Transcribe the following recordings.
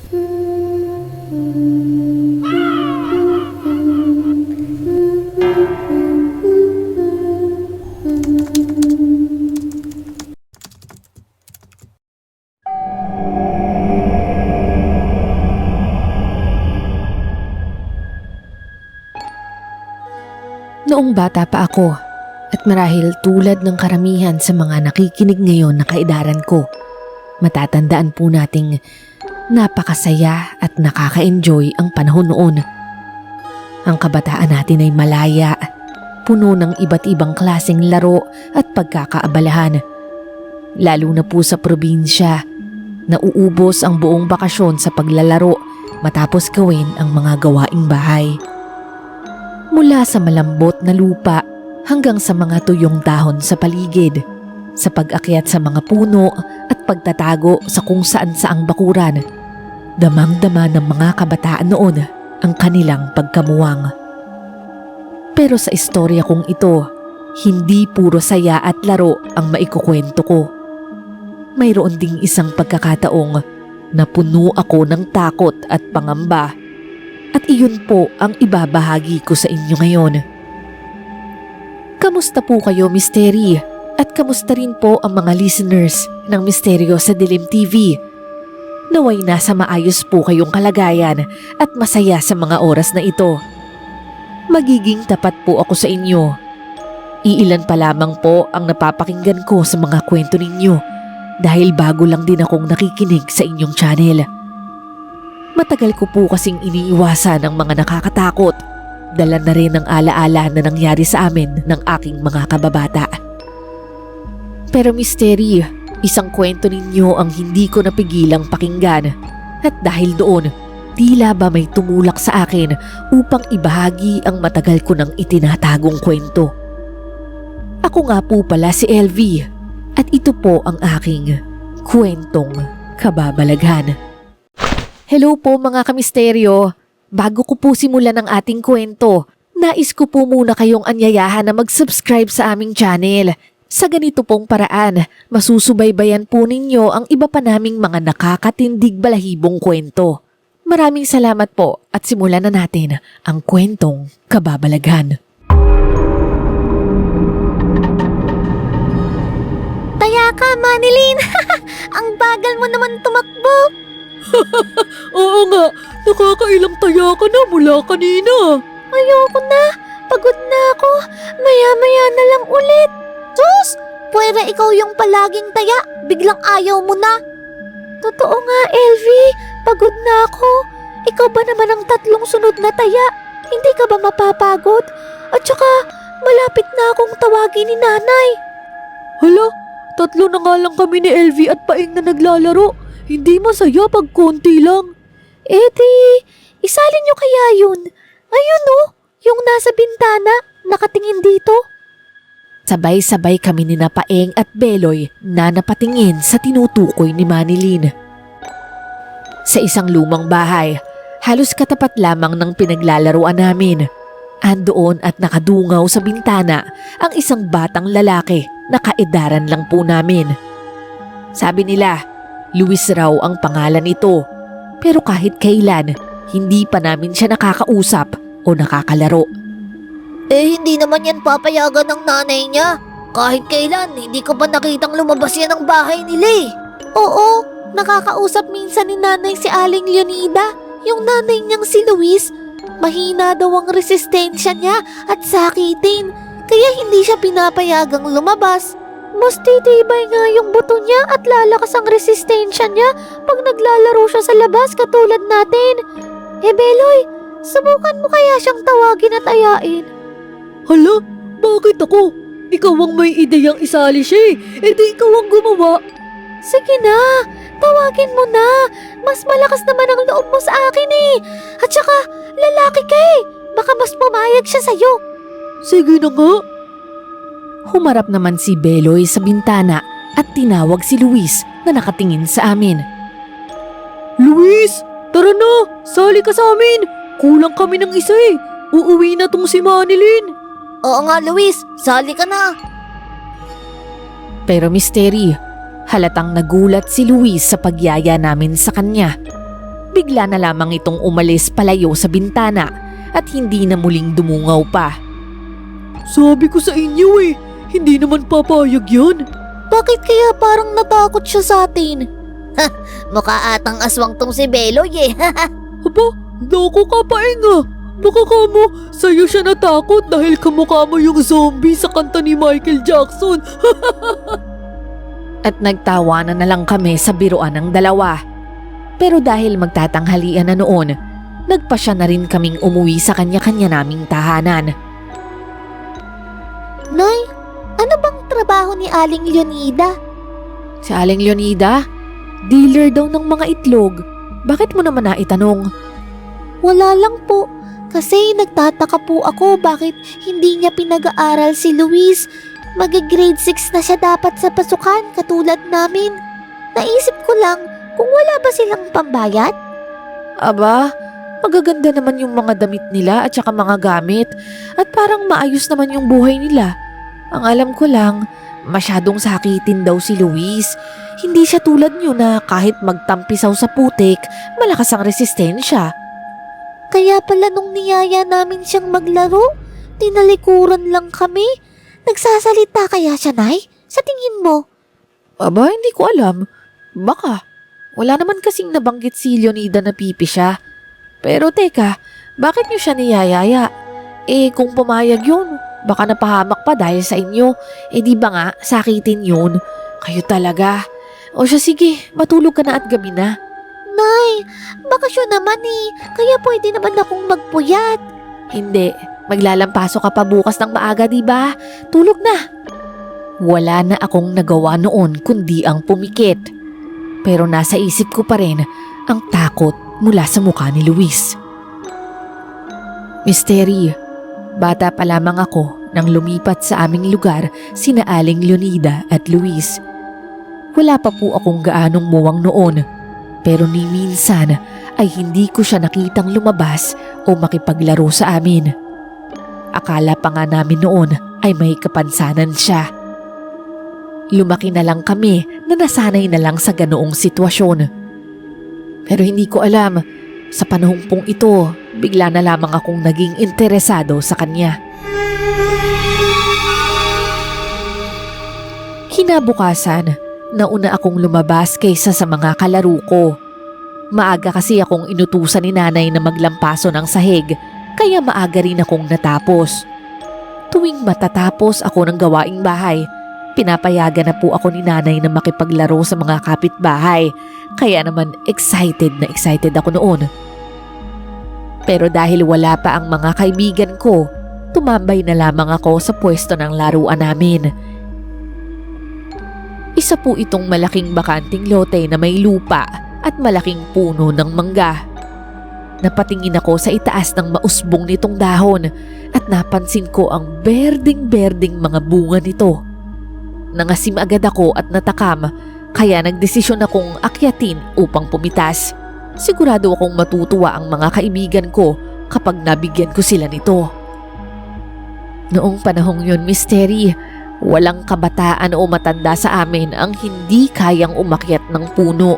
Noong bata pa ako at marahil tulad ng karamihan sa mga nakikinig ngayon na kaedaran ko, matatandaan po nating napakasaya at nakaka-enjoy ang panahon noon. Ang kabataan natin ay malaya, puno ng iba't ibang klaseng laro at pagkakaabalahan. Lalo na po sa probinsya, nauubos ang buong bakasyon sa paglalaro matapos gawin ang mga gawaing bahay. Mula sa malambot na lupa hanggang sa mga tuyong dahon sa paligid, sa pag-akyat sa mga puno at pagtatago sa kung saan-saang bakuran, damang-dama ng mga kabataan noon ang kanilang pagkamuwang. Pero sa istorya kong ito, hindi puro saya at laro ang maikukwento ko. Mayroon ding isang pagkakataong na puno ako ng takot at pangamba. At iyon po ang ibabahagi ko sa inyo ngayon. Kamusta po kayo, Mystery? At kamusta rin po ang mga listeners ng Misteryo sa Dilim TV? Naway nasa maayos po kayong kalagayan at masaya sa mga oras na ito. Magiging tapat po ako sa inyo. Iilan pa lamang po ang napapakinggan ko sa mga kwento ninyo dahil bago lang din akong nakikinig sa inyong channel. Matagal ko po kasing iniiwasan ang mga nakakatakot. Dala na rin ang alaala na nangyari sa amin ng aking mga kababata. Pero Mystery, isang kwento ninyo ang hindi ko napigilang pakinggan. At dahil doon, tila ba may tumulak sa akin upang ibahagi ang matagal ko nang itinatagong kwento. Ako nga po pala si LV at ito po ang aking kwentong kababalaghan. Hello po mga kamisteryo. Bago ko po simulan ang ating kwento, nais ko po muna kayong anyayahan na mag-subscribe sa aming channel. Sa ganito pong paraan, masusubaybayan po ninyo ang iba pa naming mga nakakatindig balahibong kwento. Maraming salamat po at simulan na natin ang kwentong kababalaghan. Taya ka, Manilyn! Ang bagal mo naman tumakbo! Oo nga, nakakailang taya ka na mula kanina. Ayoko na, pagod na ako. Maya-maya na lang ulit. Sus! Pwera ikaw yung palaging taya, biglang ayaw mo na. Totoo nga, Elvie, pagod na ako. Ikaw ba naman ang tatlong sunod na taya? Hindi ka ba mapapagod? At saka, malapit na akong tawagin ni nanay. Hala, tatlo na nga lang kami ni Elvie at Paing na naglalaro. Hindi masaya pag konti lang. Isalin niyo kaya yun? Ayun oh, yung nasa bintana, nakatingin dito. Sabay-sabay kami ni Paeng at Beloy na napatingin sa tinutukoy ni Manilyn. Sa isang lumang bahay, halos katapat lamang ng pinaglalaruan namin. Andoon at nakadungaw sa bintana ang isang batang lalaki na kaedaran lang po namin. Sabi nila, Luis raw ang pangalan nito, pero kahit kailan, hindi pa namin siya nakakausap o nakakalaro. Hindi naman yan papayagan ng nanay niya. Kahit kailan, hindi ko ba nakitang lumabas yan ng bahay nila eh. Oo, nakakausap minsan ni nanay si Aling Leonida, yung nanay niyang si Luis. Mahina daw ang resistensya niya at sakitin, kaya hindi siya pinapayagang lumabas. Mas titibay nga yung buto niya at lalakas ang resistensya niya pag naglalaro siya sa labas katulad natin. Beloy, subukan mo kaya siyang tawagin at ayain? Hala, bakit ako? Ikaw ang may ideyang isali siya di ikaw ang gumawa. Sige na, tawagin mo na. Mas malakas naman ang loob mo sa akin eh. At saka, lalaki ka eh. Baka mas pumayag siya sa'yo. Sige na nga. Humarap naman si Beloy sa bintana at tinawag si Luis na nakatingin sa amin. Luis, tara na, sali ka sa amin. Kulang kami ng isa eh. Uuwi na tong si Manilyn. Oo nga, Luis, sali ka na. Pero Mystery, halatang nagulat si Luis sa pagyaya namin sa kanya. bigla na lamang itong umalis palayo sa bintana at hindi na muling dumungaw pa. Sabi ko sa inyo hindi naman papayag yan. Bakit kaya parang natakot siya sa atin? Mukha atang aswang tong si Beloy Aba, naku kapainga. Baka kamo, sa'yo siya natakot dahil kamukha mo yung zombie sa kanta ni Michael Jackson. At nagtawanan na lang kami sa biruan ng dalawa. Pero dahil magtatanghalian na noon, nagpasya na rin kaming umuwi sa kanya-kanya naming tahanan. Nay, ano bang trabaho ni Aling Leonida? Si Aling Leonida, dealer daw ng mga itlog. Bakit mo naman naitanong? Wala lang po. Kasi nagtataka po ako bakit hindi niya pinag-aaral si Luis. Mag-grade 6 na siya dapat sa pasukan katulad namin. Naisip ko lang kung wala ba silang pambayad? Aba, magaganda naman yung mga damit nila at saka mga gamit. At parang maayos naman yung buhay nila. Ang alam ko lang, masyadong sakitin daw si Luis. Hindi siya tulad nyo na kahit magtampisaw sa putik, malakas ang resistensya. Kaya pala nung niyaya namin siyang maglaro, tinalikuran lang kami. Nagsasalita kaya siya, Nay? Sa tingin mo? Aba, hindi ko alam. Baka. Wala naman kasing nabanggit si Leonida na pipi siya. Pero teka, bakit niyo siya niyayaya? Kung pumayag yun, baka napahamak pa dahil sa inyo. Di ba nga, sakitin yun? Kayo talaga. O siya sige, matulog ka na at gabi na. Nay, bakasyon naman kaya pwede naman akong magpuyat. Hindi, maglalampaso ka pa bukas ng maaga, di ba? Tulog na. Wala na akong nagawa noon kundi ang pumikit. Pero nasa isip ko pa rin ang takot mula sa mukha ni Luis. Misteri, bata pa lamang ako nang lumipat sa aming lugar sina Aling Leonida at Luis. Wala pa po akong gaanong muwang noon. Pero ni minsan ay hindi ko siya nakitang lumabas o makipaglaro sa amin. Akala pa nga namin noon ay may kapansanan siya. Lumaki na lang kami na nasanay na lang sa ganoong sitwasyon. Pero hindi ko alam, sa panahong pong ito, bigla na lamang akong naging interesado sa kanya. Kinabukasan, nauna akong lumabas kaysa sa mga kalaro ko. Maaga kasi akong inutusan ni nanay na maglampaso ng sahig, kaya maaga rin akong natapos. Tuwing matatapos ako ng gawaing bahay, pinapayagan na po ako ni nanay na makipaglaro sa mga kapitbahay, kaya naman excited ako noon. Pero dahil wala pa ang mga kaibigan ko, tumambay na lamang ako sa pwesto ng laruan namin. Isa po itong malaking bakanting lote na may lupa at malaking puno ng mangga. Napatingin ako sa itaas ng mausbong nitong dahon at napansin ko ang berding-berding mga bunga nito. Nangasim agad ako at natakam, kaya nagdesisyon akong akyatin upang pumitas. Sigurado akong matutuwa ang mga kaibigan ko kapag nabigyan ko sila nito. Noong panahong yun, Misteri, walang kabataan o matanda sa amin ang hindi kayang umakyat ng puno.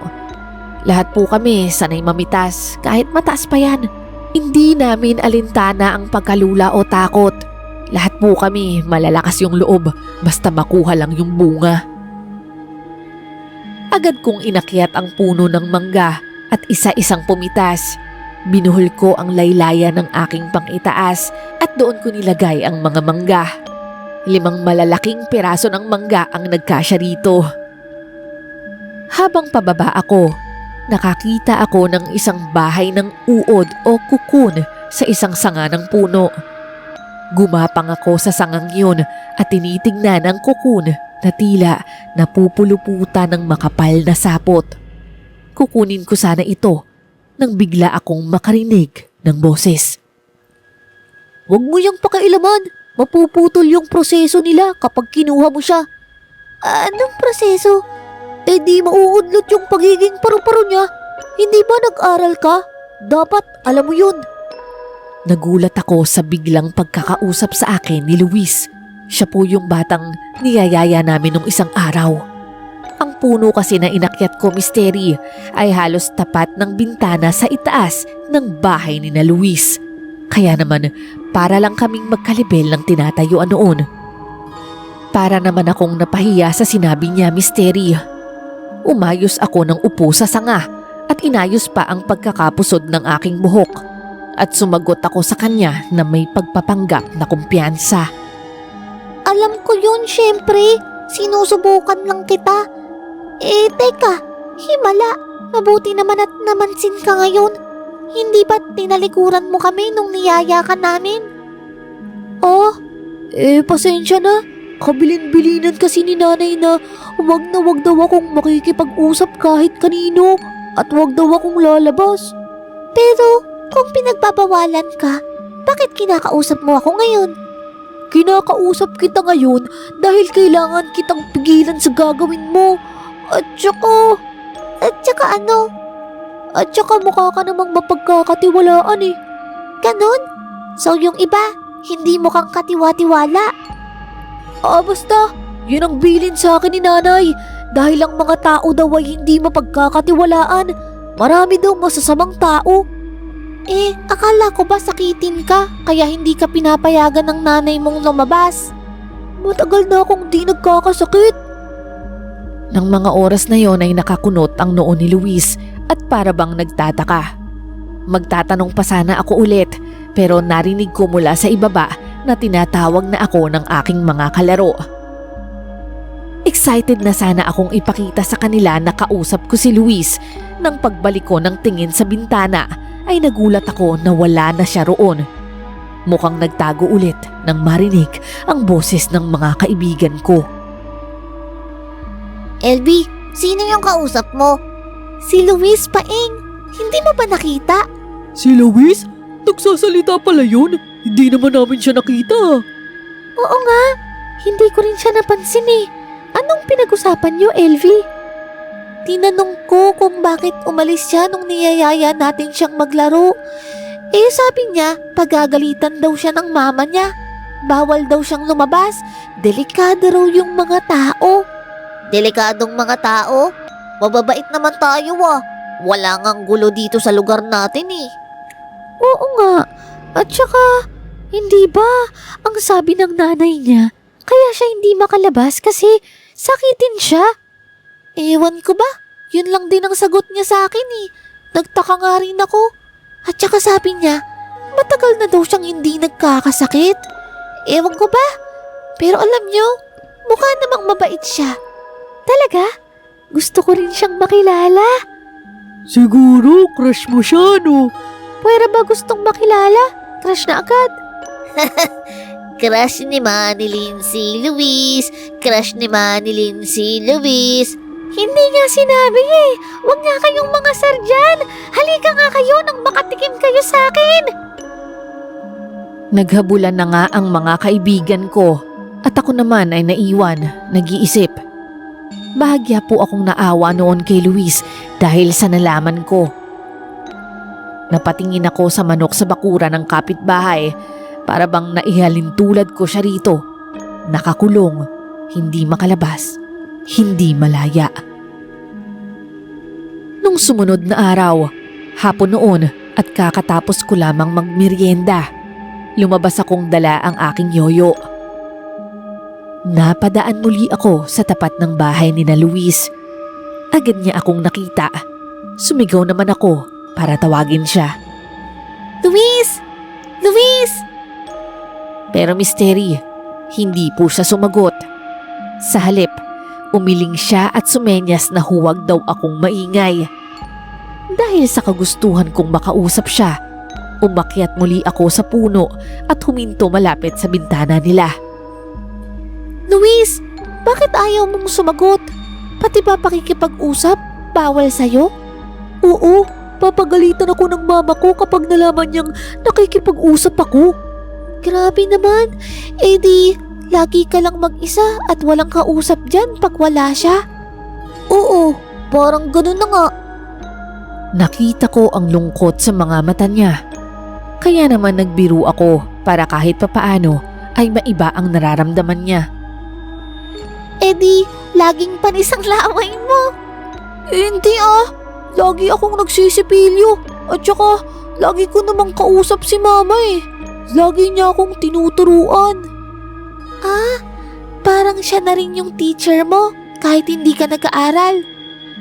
Lahat po kami sanay mamitas kahit mataas pa yan. Hindi namin alintana ang pagkalula o takot. Lahat po kami malalakas yung loob basta makuha lang yung bunga. Agad kong inakyat ang puno ng mangga at isa-isang pumitas. Binuhol ko ang laylayan ng aking pangitaas at doon ko nilagay ang mga mangga. 5 malalaking piraso ng mangga ang nagkasya rito. Habang pababa ako, nakakita ako ng isang bahay ng uod o kukun sa isang sanga ng puno. Gumapang ako sa sangang yun at tinitingnan ang kukun na tila napupuluputan ng makapal na sapot. Kukunin ko sana ito nang bigla akong makarinig ng boses. Huwag mo yang pakailaman. Mapuputol yung proseso nila kapag kinuha mo siya. Anong proseso? Di mauudlot yung pagiging paru-paro niya. Hindi ba nag-aral ka? Dapat alam mo yun. Nagulat ako sa biglang pagkakausap sa akin ni Luis. Siya po yung batang niyayaya namin nung isang araw. Ang puno kasi na inakyat ko, Misteri, ay halos tapat ng bintana sa itaas ng bahay ni na Luis. Kaya naman, para lang kaming magkalibel ng tinatayuan noon. Para naman akong napahiya sa sinabi niya, Misteri. Umayos ako ng upo sa sanga at inayos pa ang pagkakapusod ng aking buhok. At sumagot ako sa kanya na may pagpapanggap na kumpiyansa. Alam ko yun, syempre. Sinusubukan lang kita. Teka, himala. Mabuti naman at namansin ka ngayon. Hindi ba't tinalikuran mo kami nung niyaya ka namin? Oh, pasensya na. Kabilin-bilinan kasi ni nanay na wag daw akong makikipag-usap kahit kanino at wag daw akong lalabas. Pero kung pinagbabawalan ka, bakit kinakausap mo ako ngayon? Kinakausap kita ngayon dahil kailangan kitang pigilan sa gagawin mo. At saka ano? At saka mukha ka namang mapagkakatiwalaan eh. Ganon? So yung iba, hindi mukhang katiwa-tiwala? Basta, yun ang bilin sa akin ni nanay. Dahil ang mga tao daw ay hindi mapagkakatiwalaan. Marami daw masasamang tao. Akala ko ba sakitin ka kaya hindi ka pinapayagan ng nanay mong lumabas? Matagal na akong di nagkakasakit. Nang mga oras na yon ay nakakunot ang noo ni Luis at para bang nagtataka. Magtatanong pa sana ako ulit pero narinig ko mula sa ibaba na tinatawag na ako ng aking mga kalaro. Excited na sana akong ipakita sa kanila na kausap ko si Luis. Nang pagbalik ko ng tingin sa bintana ay nagulat ako na wala na siya roon. Mukhang nagtago ulit nang marinig ang boses ng mga kaibigan ko. LB, sino yung kausap mo? Si Luis Paeng. Hindi mo ba nakita? Si Luis? Nagsasalita pala yun? Hindi naman namin siya nakita. Oo nga, hindi ko rin siya napansin eh. Anong pinag-usapan niyo, LV? Tinanong ko kung bakit umalis siya nung niyayaya natin siyang maglaro. Sabi niya, pagagalitan daw siya ng mama niya. Bawal daw siyang lumabas. Delikado raw yung mga tao. Delikadong mga tao? Mababait naman tayo ah. Wala ngang gulo dito sa lugar natin eh. Oo nga. At saka, hindi ba ang sabi ng nanay niya, kaya siya hindi makalabas kasi sakitin siya? Ewan ko ba? Yun lang din ang sagot niya sa akin eh. Nagtaka nga rin ako. At saka sabi niya, matagal na daw siyang hindi nagkakasakit. Ewan ko ba? Pero alam niyo, mukha namang mabait siya. Talaga? Gusto ko rin siyang makilala. Siguro, crush mo siya, no? Pwera ba gustong makilala? Crush na agad. Crush ni Manilyn si Luis. Crush ni Manilyn si Luis. Hindi nga sinabi eh. Huwag nga kayong mga sardyan. Halika nga kayo nang makatikim kayo sa akin. Naghabulan na nga ang mga kaibigan ko at ako naman ay naiwan, nag-iisip. Bahagya po akong naawa noon kay Luis dahil sa nalaman ko. Napatingin ako sa manok sa bakura ng kapitbahay para bang naihalin tulad ko siya rito. Nakakulong, hindi makalabas, hindi malaya. Nung sumunod na araw, hapon noon at kakatapos ko lamang magmerienda, lumabas akong dala ang aking yoyo. Napadaan muli ako sa tapat ng bahay ni na Luis. Agad niya akong nakita. Sumigaw naman ako para tawagin siya. Luis! Luis! Pero Misteri, hindi po siya sumagot. Sa halip, umiling siya at sumenyas na huwag daw akong maingay. Dahil sa kagustuhan kong makausap siya, umakyat muli ako sa puno at huminto malapit sa bintana nila. Luis, bakit ayaw mong sumagot? Pati ba pakikipag-usap? Bawal sa'yo? Oo, papagalitan ako ng mama ko kapag nalaman niyang nakikipag-usap ako. Grabe naman. Di, lagi ka lang mag-isa at walang kausap dyan pag wala siya. Oo, parang ganun na nga. Nakita ko ang lungkot sa mga mata niya. Kaya naman nagbiro ako para kahit papaano ay maiba ang nararamdaman niya. edi laging panis ang laway mo. Hindi lagi akong nagsisipilyo at saka lagi ko namang kausap si mama Lagi niya akong tinuturuan. Parang siya na rin yung teacher mo kahit hindi ka nag-aaral.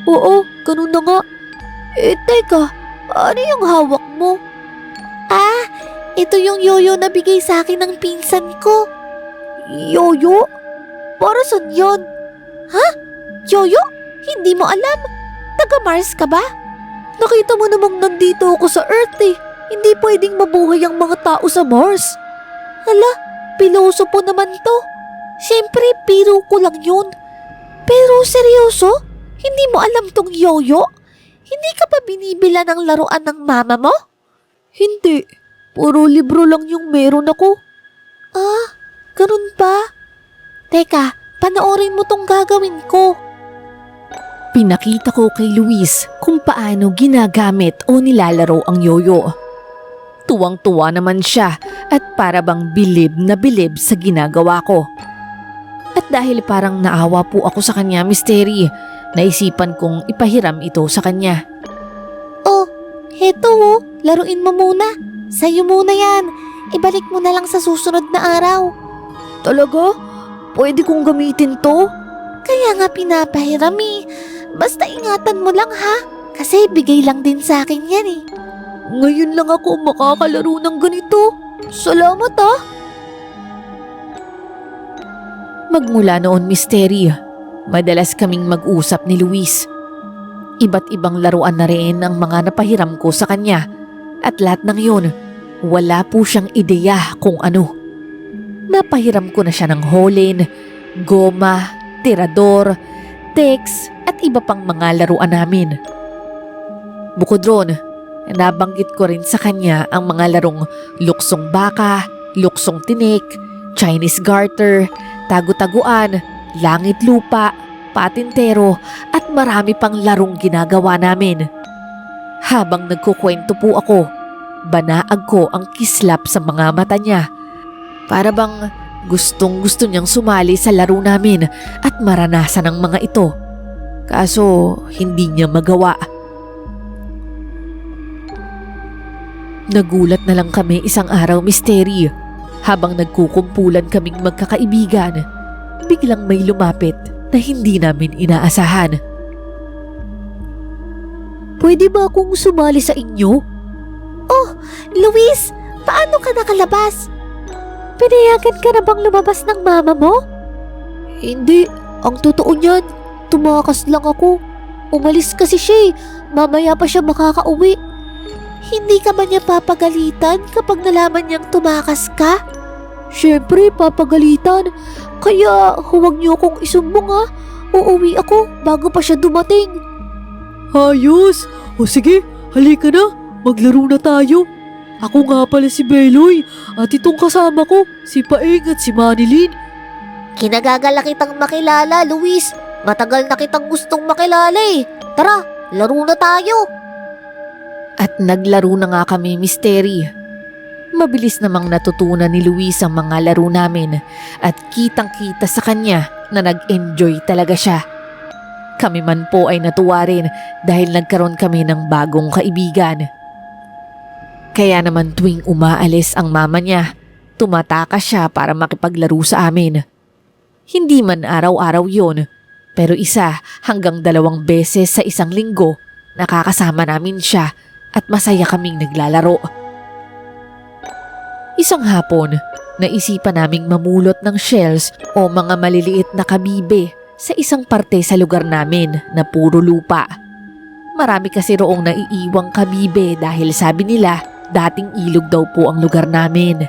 Oo, ganun na nga. Teka, ano yung hawak mo? Ito yung yoyo na bigay sa akin ng pinsan ko. Yoyo? Para saan yan? Yoyo? Hindi mo alam? Taga-Mars ka ba? Nakita mo namang nandito ako sa Earth Hindi pwedeng mabuhay ang mga tao sa Mars. Hala, piloso po naman to. Siyempre, biro ko lang yun. Pero seryoso? Hindi mo alam tong yoyo? Hindi ka pa binibila ng laruan ng mama mo? Hindi. Puro libro lang yung meron ako. Ganun ba? Teka, panoorin mo tong gagawin ko. Pinakita ko kay Luis kung paano ginagamit o nilalaro ang yoyo. Tuwang-tuwa naman siya at para bang bilib na bilib sa ginagawa ko. At dahil parang naawa po ako sa kanya, Misteri, naisipan kong ipahiram ito sa kanya. Heto laruin mo muna. Sa'yo muna yan. Ibalik mo na lang sa susunod na araw. Talaga? Pwede kong gamitin to? Kaya nga pinapahiram Basta ingatan mo lang ha. Kasi bigay lang din sa akin yan Ngayon lang ako makakalaro ng ganito. Salamat Magmula noon, Misteri, madalas kaming mag-usap ni Luis. Iba't ibang laruan na rin ang mga napahiram ko sa kanya. At lahat ng yun, wala po siyang ideya kung ano. Napahiram ko na siya ng holin, goma, tirador, text at iba pang mga laruan namin. Bukod ron, nabanggit ko rin sa kanya ang mga larong luksong baka, luksong tinik, Chinese garter, tagu-taguan, langit lupa, patintero at marami pang larong ginagawa namin. Habang nagkukwento po ako, banaag ko ang kislap sa mga mata niya. Para bang gustong-gusto niyang sumali sa laro namin at maranasan ang mga ito. Kaso hindi niya magawa. Nagulat na lang kami isang araw, Misteri. Habang nagkukumpulan kaming magkakaibigan, biglang may lumapit na hindi namin inaasahan. Pwede ba akong sumali sa inyo? Luis, paano ka nakalabas? Pinayagan ka na bang lumabas ng mama mo? Hindi. Ang totoo niyan, tumakas lang ako. Umalis kasi siya Mamaya pa siya makakauwi. Hindi ka ba niya papagalitan kapag nalaman niyang tumakas ka? Siyempre, papagalitan. Kaya huwag niyo akong isumbong Uuwi ako bago pa siya dumating. Ayos! O sige, halika na. Maglaro na tayo. Ako nga pala si Beloy at itong kasama ko, si Paeng at si Manilyn. Kinagagala kitang makilala, Luis. Matagal na kitang gustong makilala Tara, laro na tayo. At naglaro na nga kami, Misteri. Mabilis namang natutunan ni Luis ang mga laro namin at kitang-kita sa kanya na nag-enjoy talaga siya. Kami man po ay natuwa rin dahil nagkaroon kami ng bagong kaibigan. Kaya naman tuwing umaalis ang mama niya, tumatakas siya para makipaglaro sa amin. Hindi man araw-araw yun, pero 1 hanggang 2 beses sa isang linggo, nakakasama namin siya at masaya kaming naglalaro. Isang hapon, naisipan naming mamulot ng shells o mga maliliit na kabibe sa isang parte sa lugar namin na puro lupa. Marami kasi roong naiiwang kabibe dahil sabi nila dating ilog daw po ang lugar namin.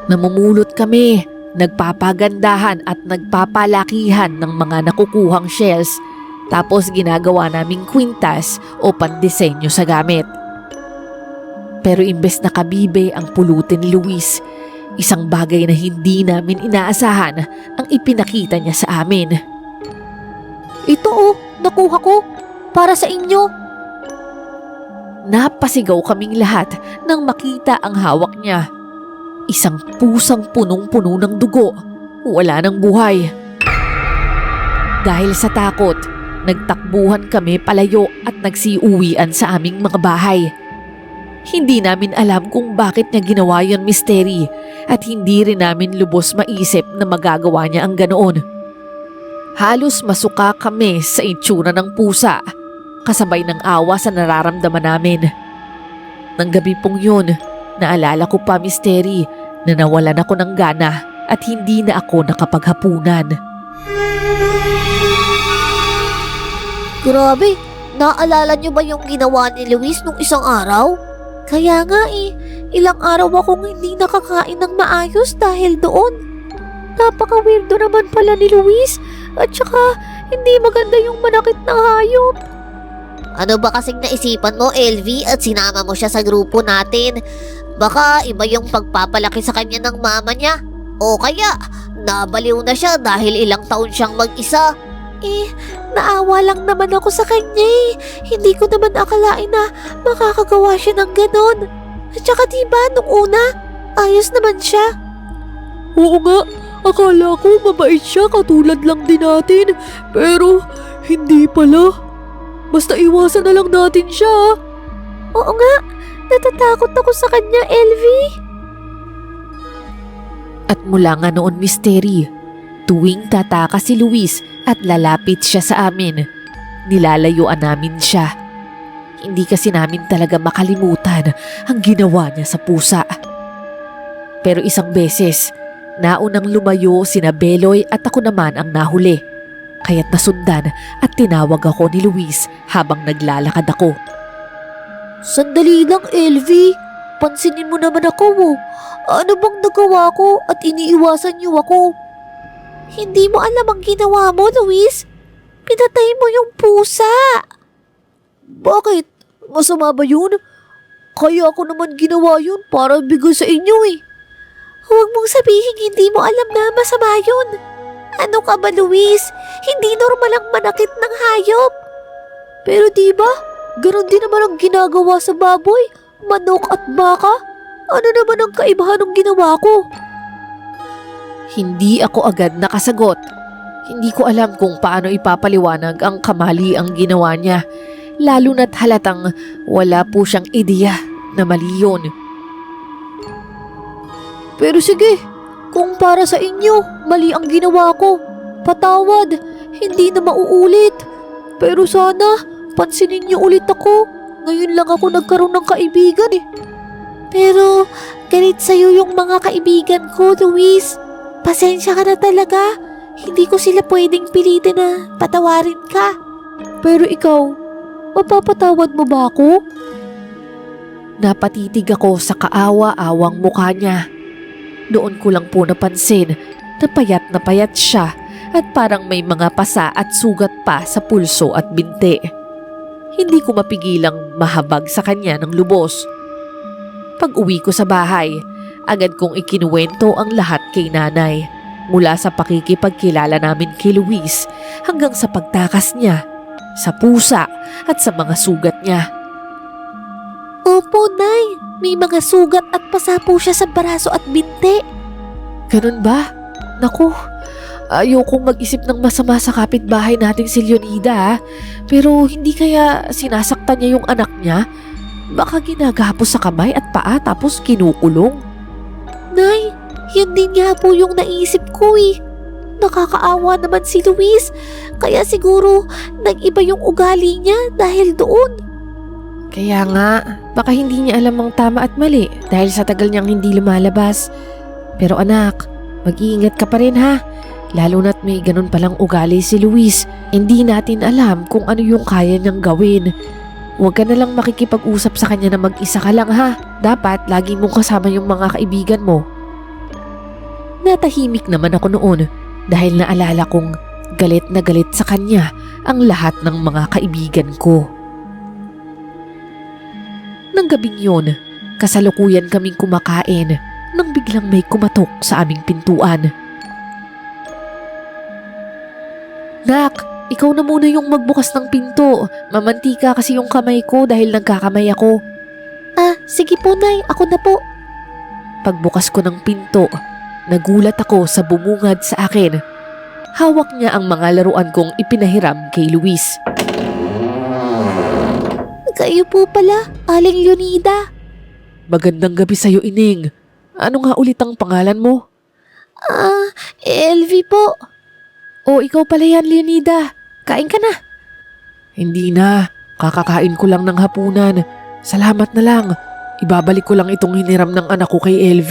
Namumulot kami, nagpapagandahan at nagpapalakihan ng mga nakukuhang shells, tapos ginagawa naming kwintas o pandisenyo sa gamit. Pero imbes na kabibe ang pulutin ni Luis, isang bagay na hindi namin inaasahan ang ipinakita niya sa amin. Ito nakuha ko. Para sa inyo. Napasigaw kaming lahat nang makita ang hawak niya. Isang pusang punong-puno ng dugo. Wala ng buhay. Dahil sa takot, nagtakbuhan kami palayo at nagsiuwian sa aming mga bahay. Hindi namin alam kung bakit niya ginawa yon, Mystery, at hindi rin namin lubos maisip na magagawa niya ang ganoon. Halos masuka kami sa itsura ng pusa, kasabay ng awa sa nararamdaman namin. Nang gabi pong yun, naalala ko pa, Mystery, na nawalan ako ng gana at hindi na ako nakapaghapunan. Grabe, naalala niyo ba yung ginawa ni Luis nung isang araw? Kaya nga ilang araw akong hindi nakakain ng maayos dahil doon. Napaka-weirdo naman pala ni Luis at saka hindi maganda yung manakit na hayop. Ano ba kasing naisipan mo, LV, at sinama mo siya sa grupo natin? Baka iba yung pagpapalaki sa kanya ng mama niya. O kaya, nabaliw na siya dahil ilang taon siyang mag-isa. Naawa lang naman ako sa kanya Hindi ko naman akalain na makakagawa siya ng ganon. At saka diba, nung una, ayos naman siya. Oo nga, akala ko mabait siya katulad lang din natin. Pero hindi pala. Basta iwasan na lang natin siya. Oo nga, natatakot ako sa kanya, LV. At mula nga noon, Mystery, tuwing tataka si Luis at lalapit siya sa amin, nilalayuan namin siya. Hindi kasi namin talaga makalimutan ang ginawa niya sa pusa. Pero isang beses, naunang lumayo sina Beloy at ako naman ang nahuli. Kaya't nasundan at tinawag ako ni Luis habang naglalakad ako. Sandali lang, LV. Pansinin mo naman ako. Ano bang nagawa ko at iniiwasan niyo ako? Hindi mo alam ang ginawa mo, Luis. Pinatay mo yung pusa. Bakit? Masama ba yun? Kaya ako naman ginawa yun para bigay sa inyo Huwag mong sabihin hindi mo alam na masama yun. Ano ka ba, Luis? Hindi normal ang manakit ng hayop. Pero diba, ganon din naman ang ginagawa sa baboy, manok at baka. Ano naman ang kaibahan ng ginawa ko? Hindi ako agad nakasagot. Hindi ko alam kung paano ipapaliwanag ang kamali ang ginawa niya, lalo na't halatang wala po siyang ideya na mali yun. Pero sige, kung para sa inyo, mali ang ginawa ko. Patawad, hindi na mauulit. Pero sana, pansinin niyo ulit ako. Ngayon lang ako nagkaroon ng kaibigan Pero galit sa'yo yung mga kaibigan ko, Luis. Pasensya ka na talaga. Hindi ko sila pwedeng pilitin na patawarin ka. Pero ikaw, mapapatawad mo ba ako? Napatitig ako sa kaawa-awang mukha niya. Doon ko lang po napansin na payat siya at parang may mga pasa at sugat pa sa pulso at binti. Hindi ko mapigilang mahabag sa kanya ng lubos. Pag-uwi ko sa bahay, agad kong ikinuwento ang lahat kay nanay. Mula sa pakikipagkilala namin kay Luis hanggang sa pagtakas niya, sa pusa at sa mga sugat niya. Opo, Nay. May mga sugat at pasa po siya sa braso at binti. Ganun ba? Naku, ayokong mag-isip ng masama sa kapitbahay nating si Leonida. Pero hindi kaya sinasaktan niya yung anak niya? Baka ginagapos sa kamay at paa tapos kinukulong. Nay, yun din nga po yung naisip ko Nakakaawa naman si Luis. Kaya siguro nag-iba yung ugali niya dahil doon. Kaya nga, baka hindi niya alam ang tama at mali dahil sa tagal niyang hindi lumalabas. Pero anak, mag-iingat ka pa rin ha. Lalo na't may ganun palang ugali si Luis. Hindi natin alam kung ano yung kaya niyang gawin. Huwag ka na lang makikipag-usap sa kanya na mag-isa ka lang ha. Dapat lagi mong kasama yung mga kaibigan mo. Natahimik naman ako noon dahil naalala kong galit na galit sa kanya ang lahat ng mga kaibigan ko. Nang gabing yun, kasalukuyan kaming kumakain nang biglang may kumatok sa aming pintuan. Nak, ikaw na muna yung magbukas ng pinto. Mamantika kasi yung kamay ko dahil nagkakamay ako. Sige po, Nay. Ako na po. Pagbukas ko ng pinto, nagulat ako sa bumungad sa akin. Hawak niya ang mga laruan kong ipinahiram kay Luis. Kayo po pala, Aling Leonida. Magandang gabi sa'yo, Ining. Ano nga ulit ang pangalan mo? LV po. O ikaw pala yan, Leonida. Kain ka na. Hindi na. Kakakain ko lang ng hapunan. Salamat na lang. Ibabalik ko lang itong hiniram ng anak ko kay LV.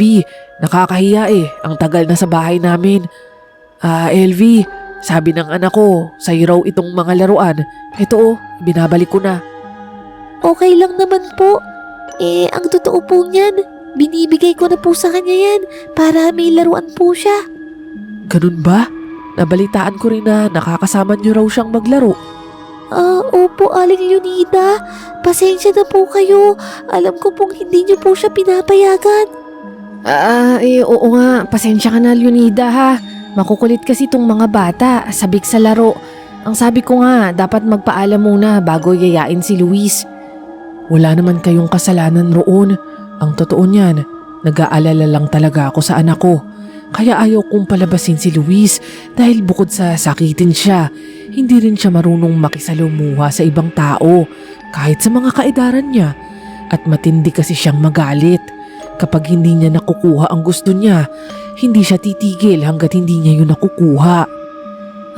Nakakahiya ang tagal na sa bahay namin. LV, sabi ng anak ko, sa'yo raw itong mga laruan. Ito binabalik ko na. Okay lang naman po. Ang totoo po niyan, binibigay ko na po sa kanya yan para may laruan po siya. Ganun ba? Nabalitaan ko rin na nakakasama niyo raw siyang maglaro. Opo, Aling Leonida. Pasensya na po kayo. Alam ko pong hindi niyo po siya pinapayagan. Oo nga. Pasensya ka na, Leonida, ha. Makukulit kasi itong mga bata, sabik sa laro. Ang sabi ko nga, dapat magpaalam muna bago yayain si Luis. Wala naman kayong kasalanan roon. Ang totoo niyan, nag-aalala lang talaga ako sa anak ko. Kaya ayaw kong palabasin si Luis dahil bukod sa sakitin siya, hindi rin siya marunong makisalamuha sa ibang tao kahit sa mga kaedaran niya. At matindi kasi siyang magalit. Kapag hindi niya nakukuha ang gusto niya, hindi siya titigil hanggat hindi niya yun nakukuha.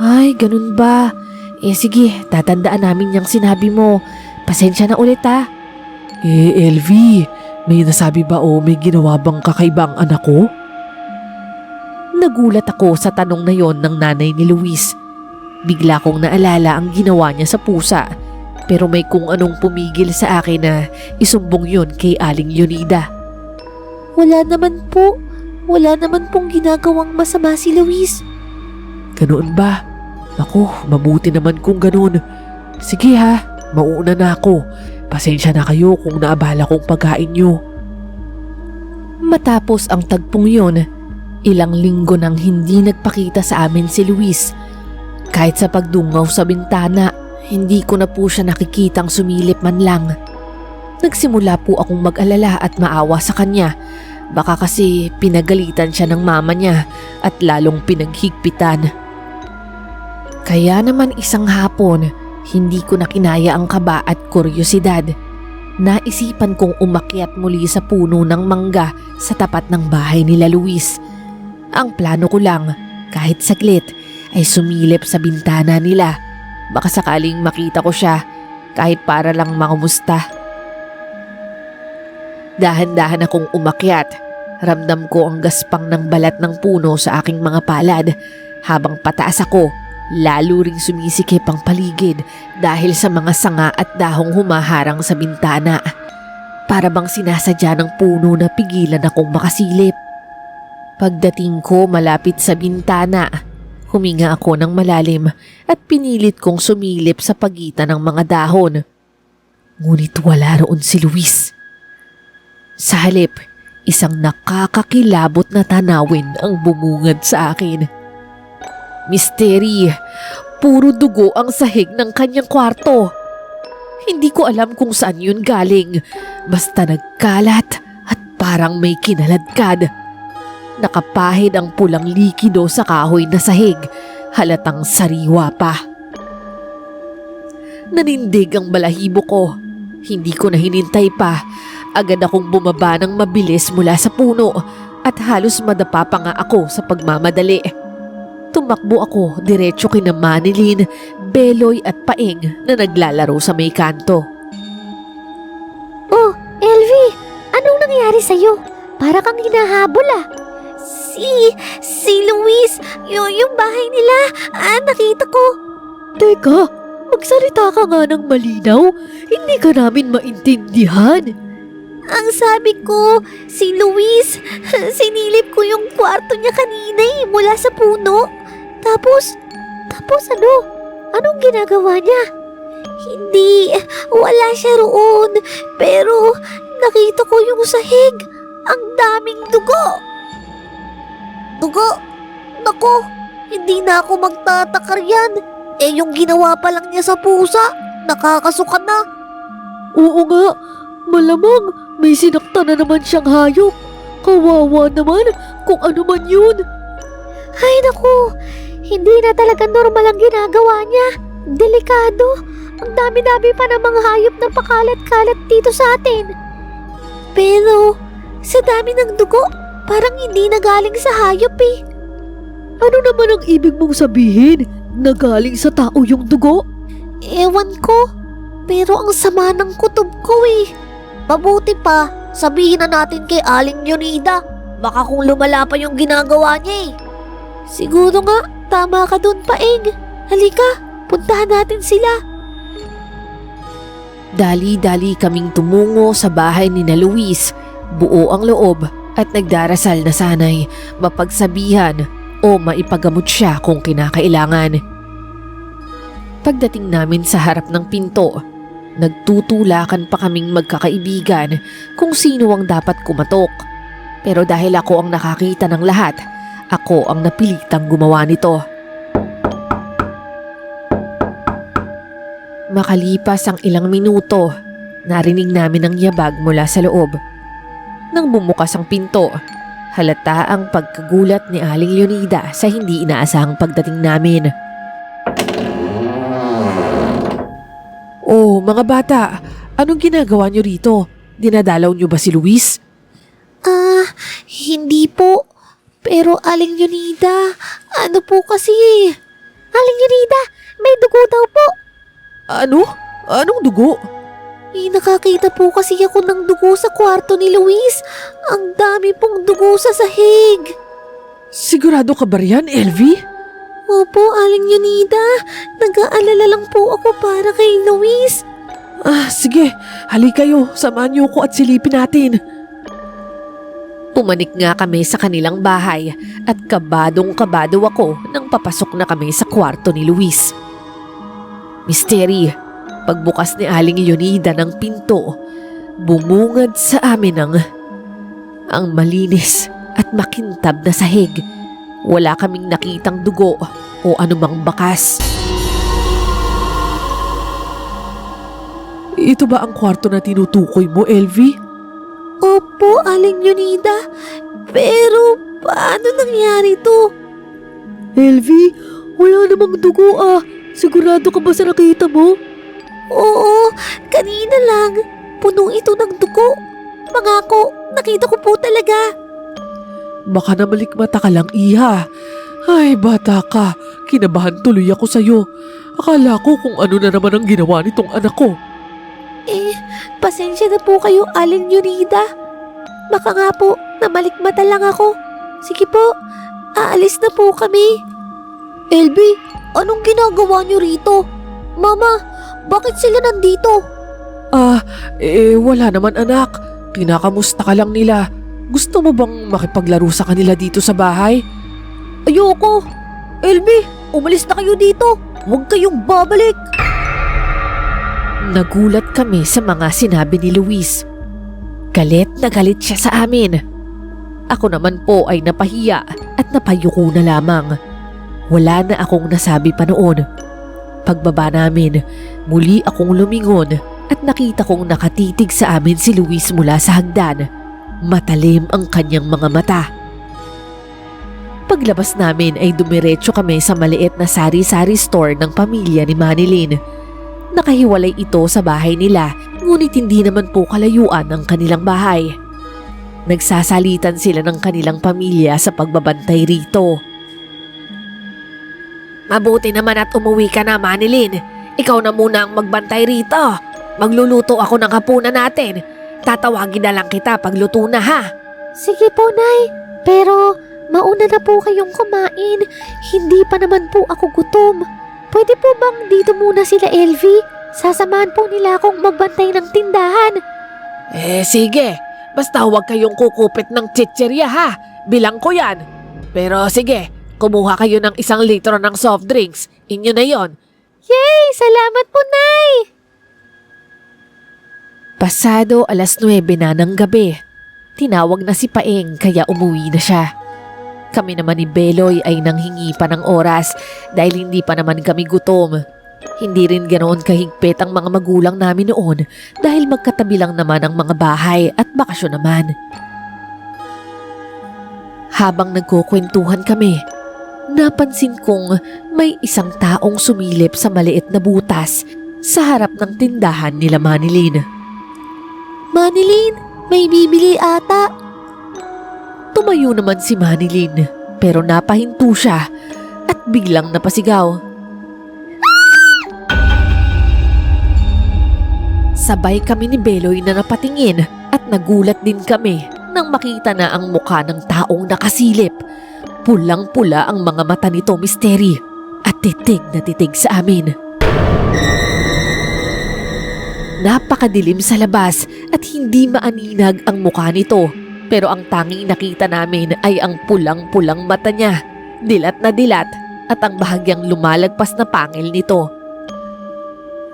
Ay, ganun ba? Sige, tatandaan namin yung sinabi mo. Pasensya na ulit, ha. LV, may nasabi ba o may ginawa bang kakaibang anak ko? Nagulat ako sa tanong na yon ng nanay ni Luis. Bigla kong naalala ang ginawa niya sa pusa. Pero may kung anong pumigil sa akin na isumbong yon kay Aling Leonida. Wala naman po. Wala naman pong ginagawang masama si Luis. Ganoon ba? Ako, mabuti naman kung ganoon. Sige ha, mauna na ako. Pasensya na kayo kung naabala kong pagkain niyo. Matapos ang tagpong yon, ilang linggo nang hindi nagpakita sa amin si Luis. Kahit sa pagdungaw sa bintana, hindi ko na po siya nakikitang sumilip man lang. Nagsimula po akong mag-alala at maawa sa kanya. Baka kasi pinagalitan siya ng mama niya at lalong pinaghigpitan. Kaya naman isang hapon, hindi ko na kinaya ang kaba at kuryosidad. Naisipan kong umakyat muli sa puno ng mangga sa tapat ng bahay nila Luis. Ang plano ko lang, kahit saglit, ay sumilip sa bintana nila. Baka sakaling makita ko siya, kahit para lang makumusta. Dahan-dahan akong umakyat. Ramdam ko ang gaspang ng balat ng puno sa aking mga palad. Habang pataas ako, lalo ring sumisikip ang paligid dahil sa mga sanga at dahong humaharang sa bintana. Para bang sinasadya ng puno na pigilan akong makasilip. Pagdating ko malapit sa bintana, huminga ako ng malalim at pinilit kong sumilip sa pagitan ng mga dahon. Ngunit wala roon si Luis. Sa halip, isang nakakakilabot na tanawin ang bumungad sa akin. Misteri, puro dugo ang sahig ng kanyang kwarto. Hindi ko alam kung saan yun galing, basta nagkalat at parang may kinaladkad. Nakapahid ang pulang likido sa kahoy na sahig, halatang sariwa pa. Nanindig ang balahibo ko. Hindi ko na hinintay pa. Agad akong bumaba ng mabilis mula sa puno at halos madapa pa nga ako sa pagmamadali. Tumakbo ako diretso kina Manilyn, Beloy at Paing na naglalaro sa may kanto. Oh, LV, anong nangyari sa'yo? Para kang hinahabol ah. Si Luis, yung bahay nila, nakita ko. Teka, magsalita ka nga ng malinaw. Hindi ka namin maintindihan. Ang sabi ko, si Luis, sinilip ko yung kwarto niya kanina mula sa puno. Tapos ano? Anong ginagawa niya? Hindi, wala siya roon. Pero nakita ko yung sahig. Ang daming dugo. Dugo? Nako, hindi na ako magtatakar yan. Yung ginawa pa lang niya sa pusa, nakakasuka na. Oo nga, malamang may sinakta na naman siyang hayop. Kawawa naman kung ano man yun. Ay naku, Hindi na talaga normal ang ginagawa niya. Delikado. Ang dami-dami pa ng mga hayop na pakalat-kalat dito sa atin. Pero, sa dami ng dugo, parang hindi nagaling sa hayop eh. Ano naman ang ibig mong sabihin? Nagaling sa tao yung dugo? Ewan ko, pero ang sama ng kutob ko eh. Mabuti pa, sabihin na natin kay Aling Yunida. Baka kung lumala pa yung ginagawa niya eh. Siguro nga, tama ka dun, Paeng. Halika, puntahan natin sila. Dali-dali kaming tumungo sa bahay ni na Luis, buo ang loob at nagdarasal na sana'y mapagsabihan o maipagamot siya kung kinakailangan. Pagdating namin sa harap ng pinto, nagtutulakan pa kaming magkakaibigan kung sino ang dapat kumatok. Pero dahil ako ang nakakita ng lahat, ako ang napilitang gumawa nito. Makalipas ang ilang minuto, narinig namin ang yabag mula sa loob. Nang bumukas ang pinto, halata ang pagkagulat ni Aling Leonida sa hindi inaasahang pagdating namin. Oh, mga bata, anong ginagawa niyo rito? Dinadalaw niyo ba si Luis? Hindi po. Pero Aling Yunida, ano po kasi? Aling Yunida, may dugo daw po. Ano? Anong dugo? Nakakita po kasi ako ng dugo sa kwarto ni Luis. Ang dami pong dugo sa sahig. Sigurado ka ba riyan, Elvie? Opo, Aling Yunida. Nag-aalala lang po ako para kay Luis. Sige. Halika kayo. Samahan niyo ko at silipin natin. Pumanik nga kami sa kanilang bahay at kabadong-kabado ako nang papasok na kami sa kwarto ni Luis. Misteri, pagbukas ni Aling Leonida ng pinto, bumungad sa amin ang malinis at makintab na sahig. Wala kaming nakitang dugo o anumang bakas. Ito ba ang kwarto na tinutukoy mo, Elvie? Opo, Aling Yunida. Pero paano nangyari to? Elvie, wala namang dugo ah. Sigurado ka ba sa nakita mo? Oo, kanina lang. Puno ito ng dugo. Pangako, nakita ko po talaga. Baka namalikmata ka lang, Iha. Ay, bata ka. Kinabahan tuloy ako sa'yo. Akala ko kung ano na naman ang ginawa nitong anak ko. Pasensya na po kayo, Aling Yunida. Baka nga po, namalikmata lang ako. Sige po, aalis na po kami. Elby, anong ginagawa niyo rito? Mama, bakit sila nandito? Wala naman anak. Kinakamusta ka lang nila. Gusto mo bang makipaglaro sa kanila dito sa bahay? Ayoko. Elby, umalis na kayo dito. Huwag kayong babalik. Nagulat kami sa mga sinabi ni Luis. Galit na galit siya sa amin. Ako naman po ay napahiya at napayuko na lamang. Wala na akong nasabi pa noon. Pagbaba namin, muli akong lumingon at nakita kong nakatitig sa amin si Luis mula sa hagdan. Matalim ang kanyang mga mata. Paglabas namin ay dumiretso kami sa maliit na sari-sari store ng pamilya ni Manilyn. Nakahiwalay ito sa bahay nila, ngunit hindi naman po kalayuan ang kanilang bahay. Nagsasalitan sila ng kanilang pamilya sa pagbabantay rito. Mabuti naman at umuwi ka na, Manilyn. Ikaw na muna ang magbantay rito. Magluluto ako ng hapunan natin. Tatawagin na lang kita pag luto na, ha? Sige po, Nay. Pero mauna na po kayong kumain. Hindi pa naman po ako gutom. Pwede po bang dito muna sila, Elvie? Sasamahan po nila akong magbantay ng tindahan. Sige. Basta huwag kayong kukupit ng chichirya, ha? Bilang ko yan. Pero sige, kumuha kayo ng 1 litro ng soft drinks. Inyo na yon. Yay! Salamat po, Nay! Pasado 9:00 na ng gabi. Tinawag na si Paeng kaya umuwi na siya. Kami naman ni Beloy ay nanghingi pa ng oras dahil hindi pa naman kami gutom. Hindi rin ganoon kahigpit ang mga magulang namin noon dahil magkatabi lang naman ang mga bahay at bakasyon naman. Habang nagkukwentuhan kami, napansin kong may isang taong sumilip sa maliit na butas sa harap ng tindahan nila Manilyn. Manilyn, may bibili ata. Tumayo naman si Manilyn pero napahinto siya at biglang napasigaw. Sabay kami ni Beloy na napatingin at nagulat din kami nang makita na ang mukha ng taong nakasilip. Pulang-pula ang mga mata nito, Misteri, at titig na titig sa amin. Napakadilim sa labas at hindi maaninag ang mukha nito, pero ang tanging nakita namin ay ang pulang-pulang mata niya, dilat na dilat, at ang bahagyang lumalagpas na pangil nito.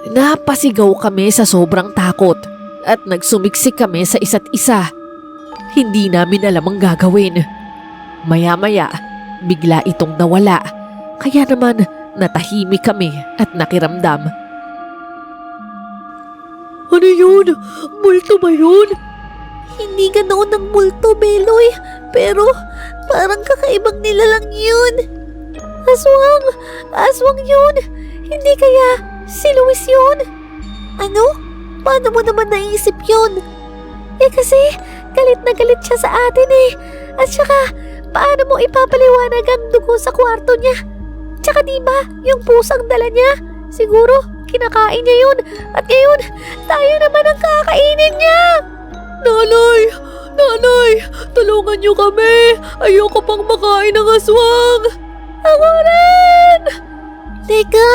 Napasigaw kami sa sobrang takot at nagsumiksik kami sa isa't isa. Hindi namin alam ang gagawin. Maya-maya, bigla itong nawala. Kaya naman, natahimik kami at nakiramdam. Ano yun? Multo ba yun? Hindi ganoon ang multo, Beloy. Pero parang kakaibang nilalang yun. Aswang! Aswang yun! Hindi kaya si Luis yun? Ano? Paano mo naman naisip yun? Kasi galit na galit siya sa atin eh. At saka, paano mo ipapaliwanag ang dugo sa kwarto niya? Tsaka diba, yung pusang dala niya? Siguro, kinakain niya yun. At ngayon, tayo naman ang kakainin niya. Nanay! Nanay! Tulungan niyo kami! Ayoko pang makain ng aswang! Ako rin! Teka,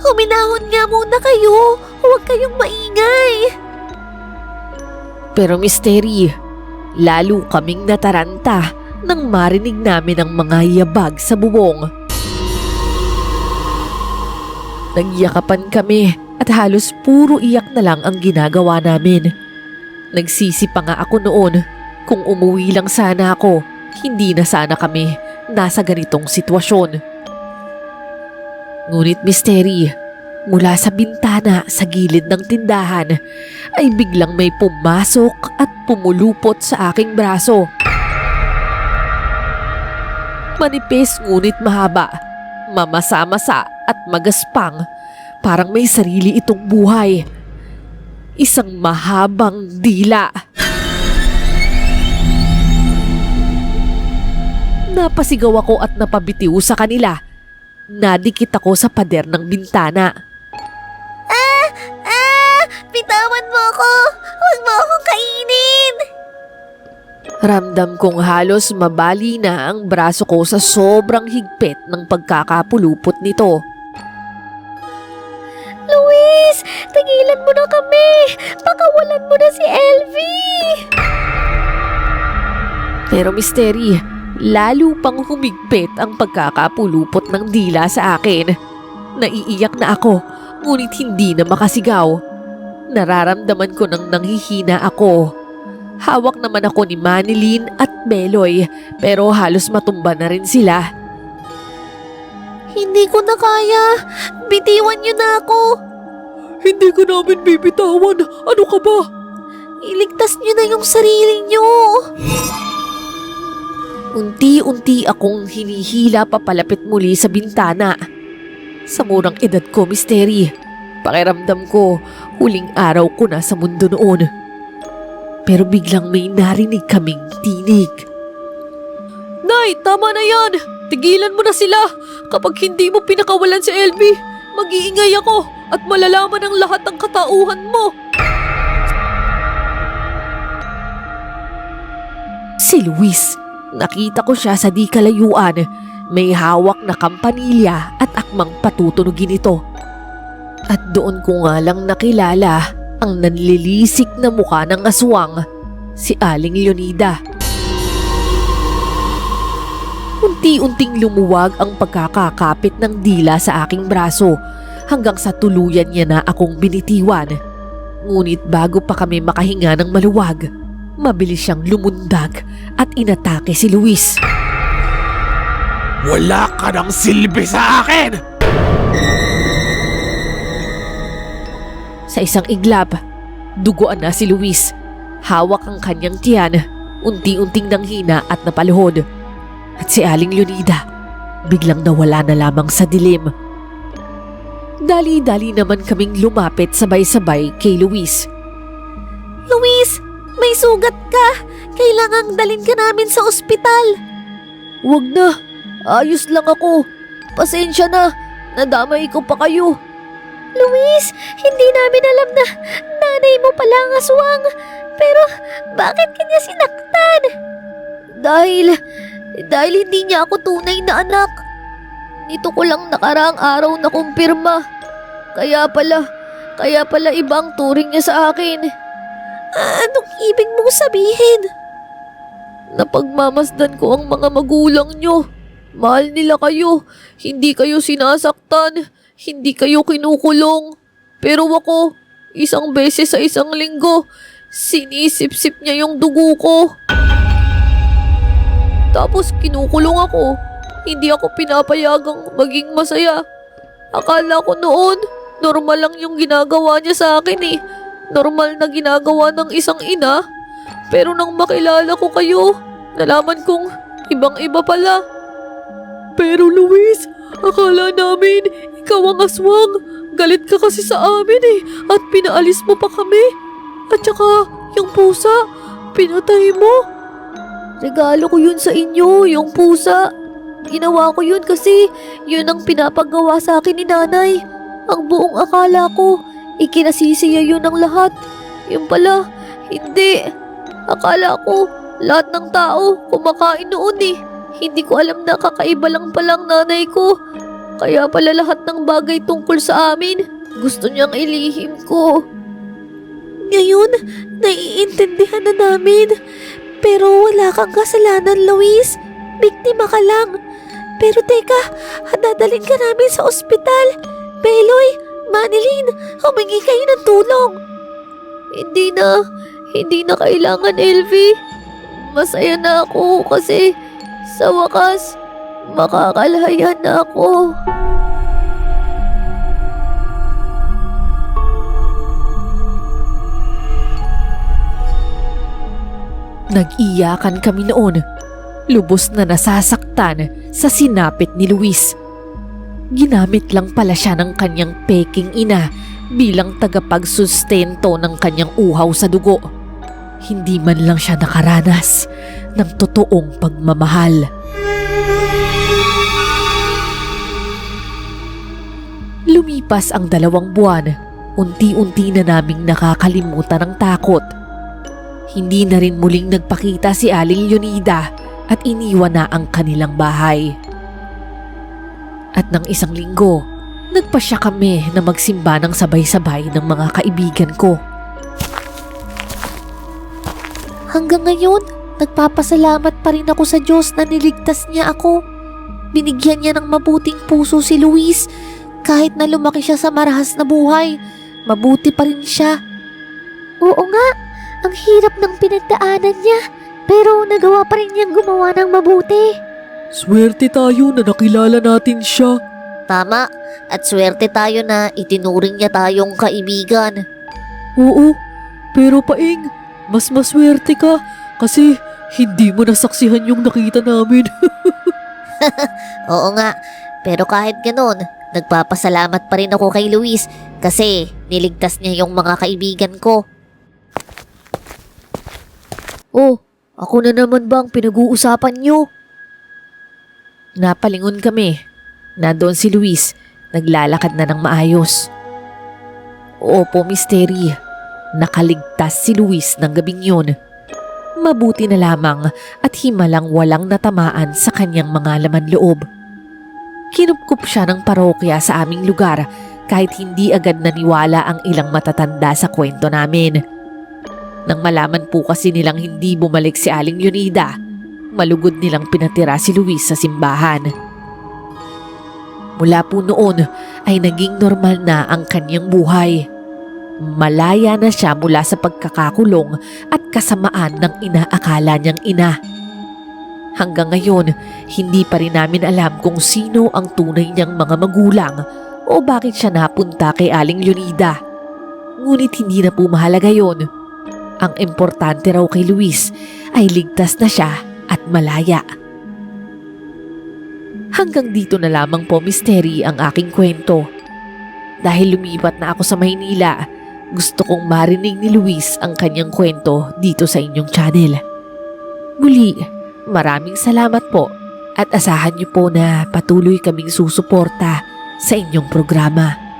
huminahon nga muna kayo. Huwag kayong maingay. Pero Misteri, lalo kaming nataranta nang marinig namin ang mga yabag sa bubong. Nagyakapan kami at halos puro iyak na lang ang ginagawa namin. Nagsisi pa nga ako noon, kung umuwi lang sana ako, hindi na sana kami nasa ganitong sitwasyon. Ngunit Misteri, mula sa bintana sa gilid ng tindahan ay biglang may pumasok at pumulupot sa aking braso. Manipis ngunit mahaba, mamasa-masa at magaspang, parang may sarili itong buhay. Isang mahabang dila. Napasigaw ako at napabitiw sa kanila. Nadikit ako sa pader ng bintana. Bitawan mo ako! Huwag mo akong kainin! Ramdam kong halos mabali na ang braso ko sa sobrang higpit ng pagkakapulupot nito. Luis! Tigilan mo na kami! Pakawalan mo na si Elvie! Pero Misteri, lalo pang humigpit ang pagkakapulupot ng dila sa akin. Naiiyak na ako, ngunit hindi na makasigaw. Nararamdaman ko nang nanghihina ako. Hawak naman ako ni Manilyn at Beloy, pero halos matumba na rin sila. Hindi ko na kaya. Bitiwan niyo na ako. Hindi ka namin bibitawan. Ano ka ba? Iligtas niyo na yung sarili niyo. Unti-unti akong hinihila papalapit muli sa bintana. Sa murang edad ko, Misteri, pakiramdam ko, huling araw ko na sa mundo noon. Pero biglang may narinig kaming tinig. Nay, tama na yan! Tigilan mo na sila! Kapag hindi mo pinakawalan si Elvie, mag-iingay ako at malalaman ang lahat ng katauhan mo! Si Luis, nakita ko siya sa di kalayuan. May hawak na kampanilya at akmang patutunugin ito. At doon ko nga lang nakilala ang nanlilisik na mukha ng aswang, si Aling Leonida. Unti-unting lumuwag ang pagkakakapit ng dila sa aking braso hanggang sa tuluyan niya na akong binitiwan. Ngunit bago pa kami makahinga ng maluwag, mabilis siyang lumundag at inatake si Luis. Wala ka ng silbi sa akin! Sa isang iglap, duguan na si Luis. Hawak ang kanyang tiyan, unti-unting nanghina at napaluhod. At si Aling Leonida, biglang nawala na lamang sa dilim. Dali-dali naman kaming lumapit sabay-sabay kay Luis. Luis, may sugat ka. Kailangang dalhin ka namin sa ospital. Wag na, ayos lang ako. Pasensya na, nadamay ko pa kayo. Luis, hindi namin alam na nanay mo pala ang aswang. Pero bakit kanya sinaktan? Dahil hindi niya ako tunay na anak. Nito ko lang nakaraang araw na kumpirma. Kaya pala ibang turing niya sa akin. Anong ibig mong sabihin? Napagmamasdan ko ang mga magulang niyo. Mahal nila kayo. Hindi kayo sinasaktan. Hindi kayo kinukulong. Pero ako, isang beses sa isang linggo, sinisip-sip niya yung dugo ko. Tapos kinukulong ako. Hindi ako pinapayagang maging masaya. Akala ko noon, normal lang yung ginagawa niya sa akin eh. Normal na ginagawa ng isang ina. Pero nang makilala ko kayo, nalaman kong ibang-iba pala. Pero Luis, akala namin ikaw ang aswang. Galit ka kasi sa amin eh at pinaalis mo pa kami. At saka yung pusa, pinatay mo. Regalo ko yun sa inyo, yung pusa. Ginawa ko yun kasi yun ang pinapagawa sa akin ni nanay. Ang buong akala ko, ikinasisiya yun ng lahat. Yung pala, hindi. Akala ko, lahat ng tao kumakain noon eh. Hindi ko alam na kakaiba lang palang nanay ko. Kaya pala lahat ng bagay tungkol sa amin, gusto niyang ilihim ko. Ngayon, naiintindihan na namin. Pero wala kang kasalanan, Luis. Biktima ka lang. Pero teka, dadalhin ka namin sa ospital. Beloy, Manilyn, humingi kayo ng tulong. Hindi na kailangan, Elvie. Masaya na ako kasi sa wakas, makakalaya na ako. Nag-iyakan kami noon. Lubos na nasasaktan sa sinapit ni Luis. Ginamit lang pala siya ng kanyang peking ina bilang tagapagsustento ng kanyang uhaw sa dugo. Hindi man lang siya nakaranas ng totoong pagmamahal. Lumipas ang 2 buwan, unti-unti na naming nakakalimutan ang takot. Hindi na rin muling nagpakita si Aling Leonida at iniwan na ang kanilang bahay. At ng 1 linggo, nagpasya kami na magsimba ng sabay-sabay ng mga kaibigan ko. Hanggang ngayon, nagpapasalamat pa rin ako sa Diyos na niligtas niya ako. Binigyan niya ng mabuting puso si Luis. Kahit na lumaki siya sa marahas na buhay, mabuti pa rin siya. Oo nga, ang hirap ng pinagdaanan niya, pero nagawa pa rin niyang gumawa ng mabuti. Swerte tayo na nakilala natin siya. Tama, at swerte tayo na itinuring niya tayong kaibigan. Oo, pero Paing, mas maswerte ka kasi hindi mo nasaksihan yung nakita namin. Oo nga, pero kahit ganoon, nagpapasalamat pa rin ako kay Luis kasi niligtas niya yung mga kaibigan ko. Oh, ako na naman bang pinag-uusapan niyo? Napalingon kami. Nandoon si Luis, naglalakad na ng maayos. Opo, Misteri. Nakaligtas si Luis ng gabing yun. Mabuti na lamang at himalang walang natamaan sa kanyang mga laman loob. Kinupkup siya ng parokya sa aming lugar kahit hindi agad naniwala ang ilang matatanda sa kwento namin. Nang malaman po kasi nilang hindi bumalik si Aling Leonida, malugod nilang pinatira si Luis sa simbahan. Mula po noon ay naging normal na ang kanyang buhay. Malaya na siya mula sa pagkakakulong at kasamaan ng inaakala niyang ina. Hanggang ngayon, hindi pa rin namin alam kung sino ang tunay niyang mga magulang o bakit siya napunta kay Aling Leonida. Ngunit hindi na po mahalaga yon. Ang importante raw kay Luis ay ligtas na siya at malaya. Hanggang dito na lamang po, Misteri, ang aking kwento. Dahil lumipat na ako sa Maynila, gusto kong marinig ni Luis ang kanyang kwento dito sa inyong channel. Muli, maraming salamat po at asahan niyo po na patuloy kaming susuporta sa inyong programa.